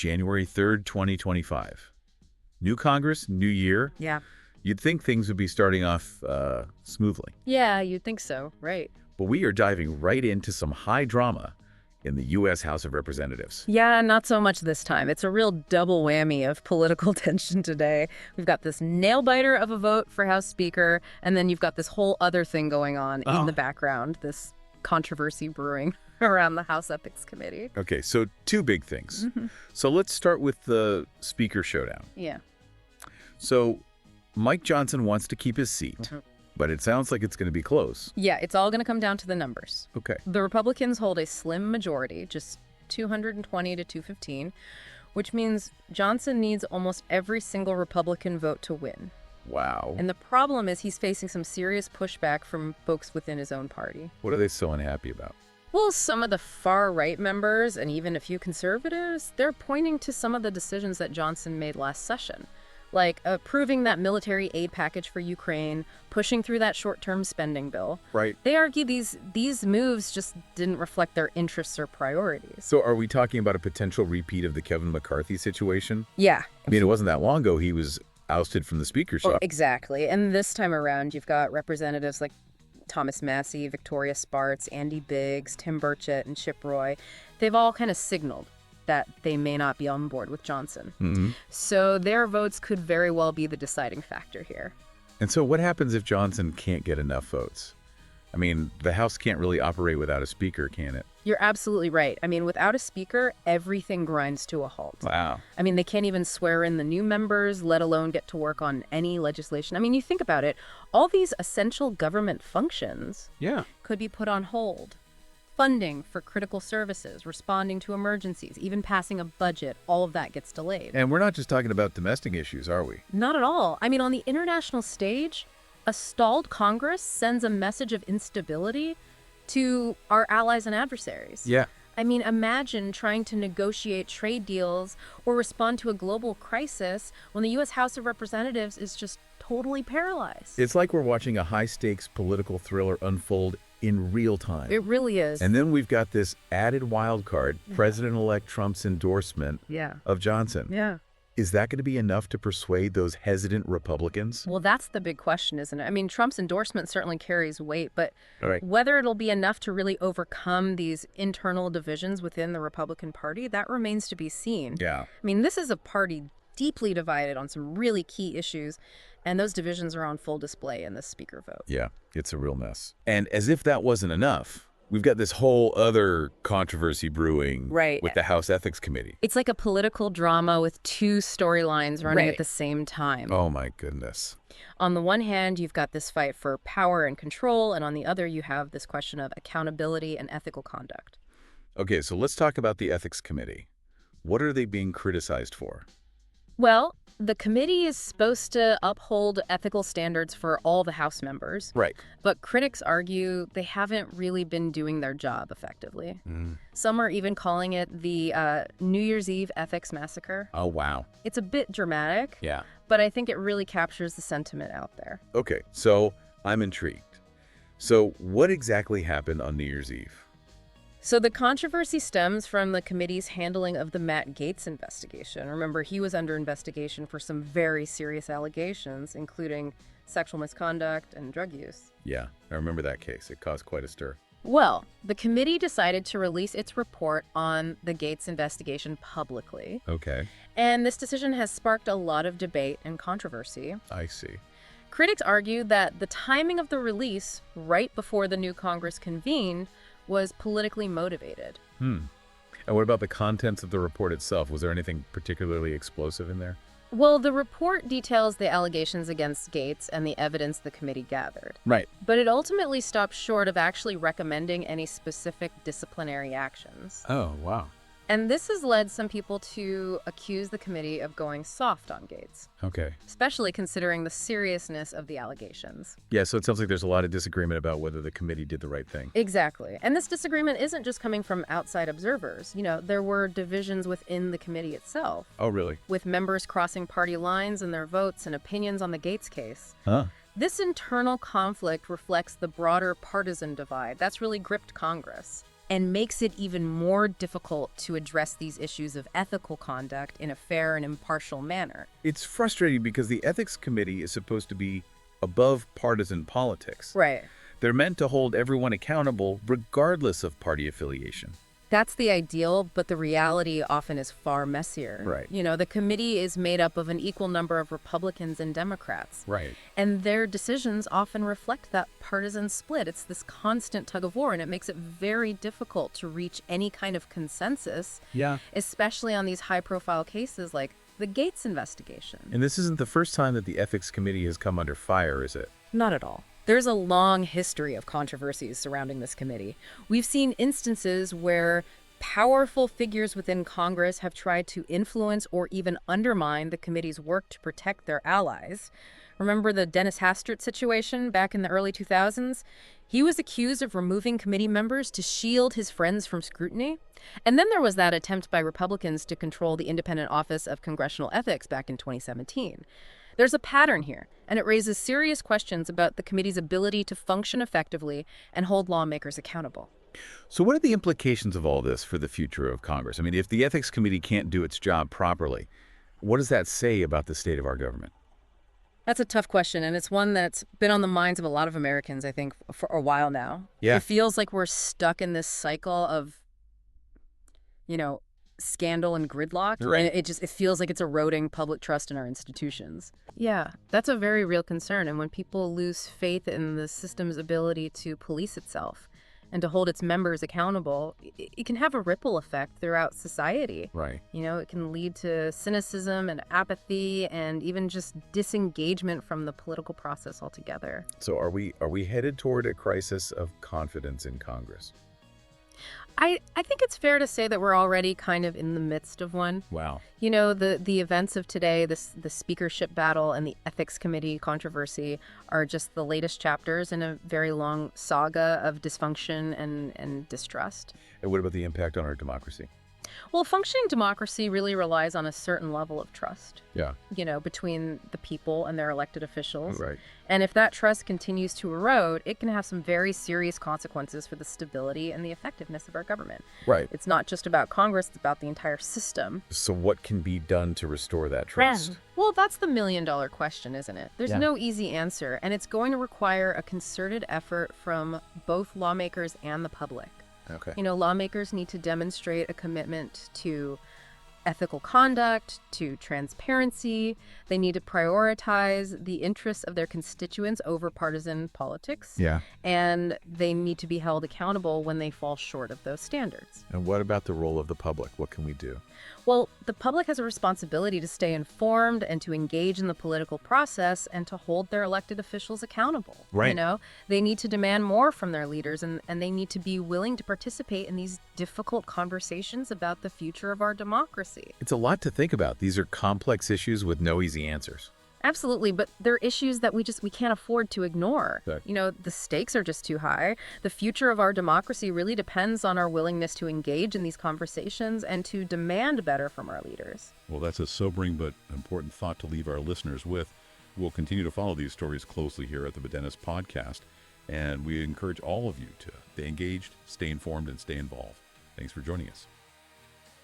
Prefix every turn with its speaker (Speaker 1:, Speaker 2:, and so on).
Speaker 1: January 3rd, 2025. New Congress, new year.
Speaker 2: Yeah.
Speaker 1: You'd think things would be starting off smoothly.
Speaker 2: Yeah, you'd think so, right.
Speaker 1: But we are diving right into some high drama in the U.S. House of Representatives.
Speaker 2: Yeah, not so much this time. It's a real double whammy of political tension today. We've got this nail-biter of a vote for House Speaker, and then you've got this whole other thing going on in the background, this controversy brewing around the House Ethics Committee.
Speaker 1: Okay, so two big things. So let's start with the Speaker showdown.
Speaker 2: Yeah.
Speaker 1: So Mike Johnson wants to keep his seat, but it sounds like it's going to be close.
Speaker 2: Yeah, it's all going to come down to the numbers.
Speaker 1: Okay.
Speaker 2: The Republicans hold a slim majority, just 220 to 215, which means Johnson needs almost every single Republican vote to win.
Speaker 1: Wow.
Speaker 2: And the problem is he's facing some serious pushback from folks within his own party.
Speaker 1: What are they so unhappy about?
Speaker 2: Well, some of the far-right members and even a few conservatives, they're pointing to some of the decisions that Johnson made last session, like approving that military aid package for Ukraine, pushing through that short-term spending bill.
Speaker 1: Right.
Speaker 2: They argue these moves just didn't reflect their interests or priorities.
Speaker 1: So are we talking about a potential repeat of the Kevin McCarthy situation?
Speaker 2: Yeah.
Speaker 1: I mean, it wasn't that long ago he was ousted from the speakership.
Speaker 2: Oh, exactly. And this time around, you've got representatives like Thomas Massie, Victoria Spartz, Andy Biggs, Tim Burchett, and Chip Roy. They've all kind of signaled that they may not be on board with Johnson. So their votes could very well be the deciding factor here.
Speaker 1: And so what happens if Johnson can't get enough votes? I mean, the House can't really operate without a speaker, can it?
Speaker 2: You're absolutely right. I mean, without a speaker, everything grinds to a halt.
Speaker 1: Wow.
Speaker 2: I mean, they can't even swear in the new members, let alone get to work on any legislation. I mean, you think about it, all these essential government functions could be put on hold. Funding for critical services, responding to emergencies, even passing a budget, all of that gets delayed.
Speaker 1: And we're not just talking about domestic issues, are we?
Speaker 2: Not at all. I mean, on the international stage, a stalled Congress sends a message of instability to our allies and adversaries.
Speaker 1: Yeah.
Speaker 2: I mean, imagine trying to negotiate trade deals or respond to a global crisis when the U.S. House of Representatives is just totally paralyzed.
Speaker 1: It's like we're watching a high-stakes political thriller unfold in real time.
Speaker 2: It really is.
Speaker 1: And then we've got this added wild card, President-elect Trump's endorsement of Johnson.
Speaker 2: Yeah.
Speaker 1: Is that going to be enough to persuade those hesitant Republicans?
Speaker 2: Well, that's the big question, isn't it? I mean, Trump's endorsement certainly carries weight, but
Speaker 1: Right.
Speaker 2: whether it'll be enough to really overcome these internal divisions within the Republican Party, that remains to be seen.
Speaker 1: Yeah.
Speaker 2: I mean, this is a party deeply divided on some really key issues, and those divisions are on full display in this speaker vote.
Speaker 1: Yeah, it's a real mess. And as if that wasn't enough, we've got this whole other controversy brewing with the House Ethics Committee.
Speaker 2: It's like a political drama with two storylines running at the same time.
Speaker 1: Oh, my goodness.
Speaker 2: On the one hand, you've got this fight for power and control, and on the other, you have this question of accountability and ethical conduct.
Speaker 1: Okay, so let's talk about the Ethics Committee. What are they being criticized for?
Speaker 2: Well, the committee is supposed to uphold ethical standards for all the House members.
Speaker 1: Right.
Speaker 2: But critics argue they haven't really been doing their job effectively. Some are even calling it the New Year's Eve ethics massacre.
Speaker 1: Oh, wow.
Speaker 2: It's a bit dramatic,
Speaker 1: Yeah.
Speaker 2: but I think it really captures the sentiment out there.
Speaker 1: Okay, so I'm intrigued. So what exactly happened on New Year's Eve?
Speaker 2: So the controversy stems from the committee's handling of the Matt Gaetz investigation. Remember, he was under investigation for some very serious allegations, including sexual misconduct and drug use.
Speaker 1: Yeah, I remember that case. It caused quite a stir.
Speaker 2: Well, the committee decided to release its report on the Gaetz investigation publicly.
Speaker 1: Okay,
Speaker 2: And this decision has sparked a lot of debate and controversy.
Speaker 1: I see.
Speaker 2: Critics argue that the timing of the release, right before the new Congress convened, was politically motivated.
Speaker 1: And what about the contents of the report itself? Was there anything particularly explosive in there?
Speaker 2: Well, the report details the allegations against Gaetz and the evidence the committee gathered.
Speaker 1: Right.
Speaker 2: But it ultimately stopped short of actually recommending any specific disciplinary actions.
Speaker 1: Oh, wow.
Speaker 2: And this has led some people to accuse the committee of going soft on Gaetz,
Speaker 1: Okay.
Speaker 2: especially considering the seriousness of the allegations.
Speaker 1: Yeah, so it sounds like there's a lot of disagreement about whether the committee did the right thing.
Speaker 2: Exactly. And this disagreement isn't just coming from outside observers. You know, there were divisions within the committee itself,
Speaker 1: Oh, really?
Speaker 2: with members crossing party lines in their votes and opinions on the Gaetz case.
Speaker 1: Huh.
Speaker 2: This internal conflict reflects the broader partisan divide that's really gripped Congress. and makes it even more difficult to address these issues of ethical conduct in a fair and impartial manner.
Speaker 1: It's frustrating because the Ethics Committee is supposed to be above partisan politics.
Speaker 2: Right.
Speaker 1: They're meant to hold everyone accountable regardless of party affiliation.
Speaker 2: That's the ideal, but the reality often is far messier.
Speaker 1: Right.
Speaker 2: You know, the committee is made up of an equal number of Republicans and Democrats.
Speaker 1: Right.
Speaker 2: And their decisions often reflect that partisan split. It's this constant tug of war, and it makes it very difficult to reach any kind of consensus, especially on these high-profile cases like the Gates investigation.
Speaker 1: And this isn't the first time that the Ethics Committee has come under fire, is it?
Speaker 2: Not at all. There's a long history of controversies surrounding this committee. We've seen instances where powerful figures within Congress have tried to influence or even undermine the committee's work to protect their allies. Remember the Dennis Hastert situation back in the early 2000s? He was accused of removing committee members to shield his friends from scrutiny. And then there was that attempt by Republicans to control the Independent Office of Congressional Ethics back in 2017. There's a pattern here, and it raises serious questions about the committee's ability to function effectively and hold lawmakers accountable.
Speaker 1: So what are the implications of all this for the future of Congress? I mean, if the Ethics Committee can't do its job properly, what does that say about the state of our government?
Speaker 2: That's a tough question, and it's one that's been on the minds of a lot of Americans, I think, for a while now.
Speaker 1: Yeah.
Speaker 2: It feels like we're stuck in this cycle of, scandal and gridlock.
Speaker 1: Right.
Speaker 2: And it feels like it's eroding public trust in our institutions. Yeah, that's a very real concern. And when people lose faith in the system's ability to police itself and to hold its members accountable, it can have a ripple effect throughout society.
Speaker 1: Right.
Speaker 2: It can lead to cynicism and apathy and even just disengagement from the political process altogether.
Speaker 1: So are we headed toward a crisis of confidence in Congress?
Speaker 2: I think it's fair to say that we're already kind of in the midst of one.
Speaker 1: Wow.
Speaker 2: The events of today, the speakership battle and the ethics committee controversy are just the latest chapters in a very long saga of dysfunction and distrust.
Speaker 1: And what about the impact on our democracy?
Speaker 2: Well, functioning democracy really relies on a certain level of trust.
Speaker 1: Yeah.
Speaker 2: Between the people and their elected officials.
Speaker 1: Right.
Speaker 2: And if that trust continues to erode, it can have some very serious consequences for the stability and the effectiveness of our government.
Speaker 1: Right.
Speaker 2: It's not just about Congress, it's about the entire system.
Speaker 1: So what can be done to restore that trust?
Speaker 2: Well, that's the million-dollar question, isn't it? There's no easy answer, and it's going to require a concerted effort from both lawmakers and the public.
Speaker 1: Okay.
Speaker 2: Lawmakers need to demonstrate a commitment to ethical conduct, to transparency. They need to prioritize the interests of their constituents over partisan politics.
Speaker 1: Yeah.
Speaker 2: And they need to be held accountable when they fall short of those standards.
Speaker 1: And what about the role of the public? What can we do?
Speaker 2: Well, the public has a responsibility to stay informed and to engage in the political process and to hold their elected officials accountable.
Speaker 1: Right.
Speaker 2: They need to demand more from their leaders, and they need to be willing to participate in these difficult conversations about the future of our democracy.
Speaker 1: It's a lot to think about. These are complex issues with no easy answers.
Speaker 2: Absolutely, but they're issues that we can't afford to ignore.
Speaker 1: Exactly.
Speaker 2: The stakes are just too high. The future of our democracy really depends on our willingness to engage in these conversations and to demand better from our leaders.
Speaker 3: Well, that's a sobering but important thought to leave our listeners with. We'll continue to follow these stories closely here at the Videntis podcast, and we encourage all of you to stay engaged, stay informed, and stay involved. Thanks for joining us.